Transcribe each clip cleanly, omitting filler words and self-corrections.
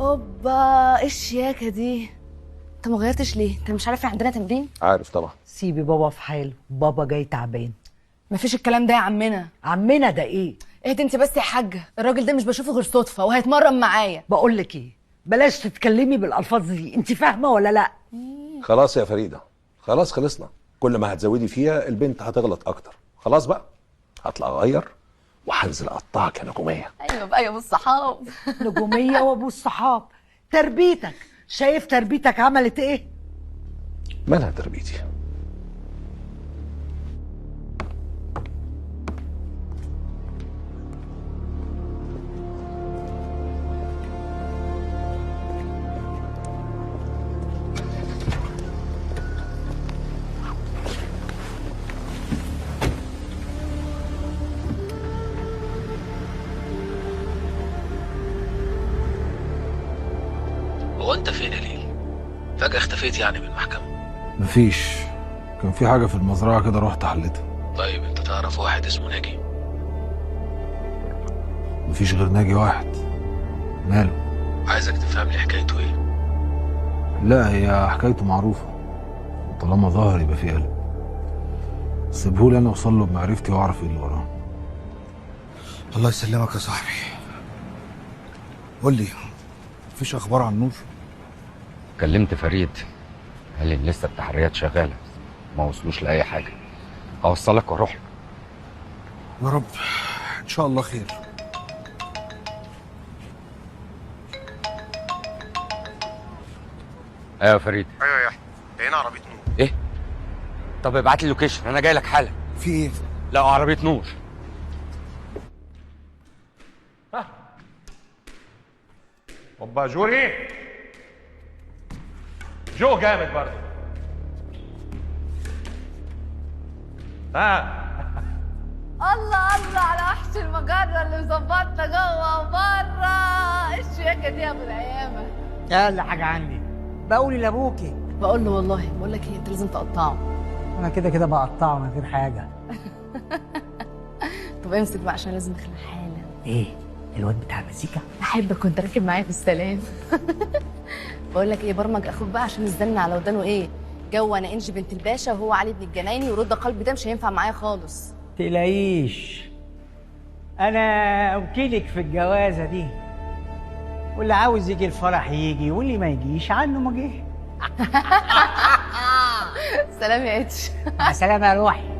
اوبا، ايه الشياكه دي؟ انت ما غيرتش ليه؟ انت مش عارف عندنا تمرين؟ عارف طبعا. سيبي بابا في حاله، بابا جاي تعبان. مفيش الكلام ده يا عمنا. عمنا ده ايه؟ اهدي انت بس يا حاجه، الراجل ده مش بشوفه غير صدفه وهيتمرن معايا. بقول لك ايه، بلاش تتكلمي بالالفاظ دي، انت فاهمه ولا لا؟ خلاص يا فريده، خلاص خلصنا. كل ما هتزودي فيها البنت هتغلط اكتر. خلاص بقى، هطلع اغير وهنزل اقطعك يا نجوميه. ايوه بقى يا ابو الصحاب. نجوميه وابو الصحاب. تربيتك، شايف تربيتك عملت ايه؟ مالها تربيتي؟ هو انت فين يا ليل؟ فجأة اختفيت يعني من المحكمة. مفيش، كان في حاجة في المزرعة كده رحت حلتها. طيب انت تعرف واحد اسمه ناجي؟ مفيش غير ناجي واحد. ماله؟ عايزك تفهم لي حكايته ايه. لا، هي حكايته معروفة، وطالما ظهر يبقى في قلب. سيبهولي انا اوصل له بمعرفتي واعرف ايه اللي وراه. الله يسلمك يا صاحبي. قول لي، مفيش اخبار عن نور؟ كلمت فريد، قال لي لسه التحريات شغاله، ما وصلوش لاي حاجه. اوصلك واروح له. يا رب ان شاء الله خير. ايوه يا فريد. ايوه يا احمد، لقينا عربيه نور. ايه؟ طب ابعت لي اللوكيشن، انا جاي لك حالا. في ايه؟ لا، عربيه نور. اوبا جوري، جو جامد برضه. الله الله على وحش المجره اللي مظبطنا جوه وبره. ايه الشياكه دي يا ابو العيامه؟ اقل حاجه عندي بقولي لابوكي. بقول له والله، بقول لك ايه، انت لازم تقطعه. انا كده كده بقطعه من غير حاجه. طب امسك بقى عشان لازم نخلع حالا. ايه الواد بتاع المزيكا؟ احبك كنت راكب معايا في السلام. بقول لك ايه، برمج اخوك بقى عشان الزن على ودانه. ايه جو انا انجي بنت الباشا وهو علي بن الجنايني ورد قلبي، ده مش هينفع معايا خالص. تلاقيش، انا وكيلك في الجوازه دي، واللي عاوز يجي الفرح يجي واللي ما يجيش عنه ما جه. سلام يا اتش. مع السلامه يا روحي.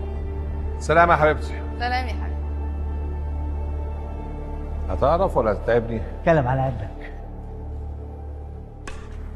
سلام يا حبيبتي. سلام يا حبيبي. هتعرف ولا هتتعبني؟ اتكلم على قدك.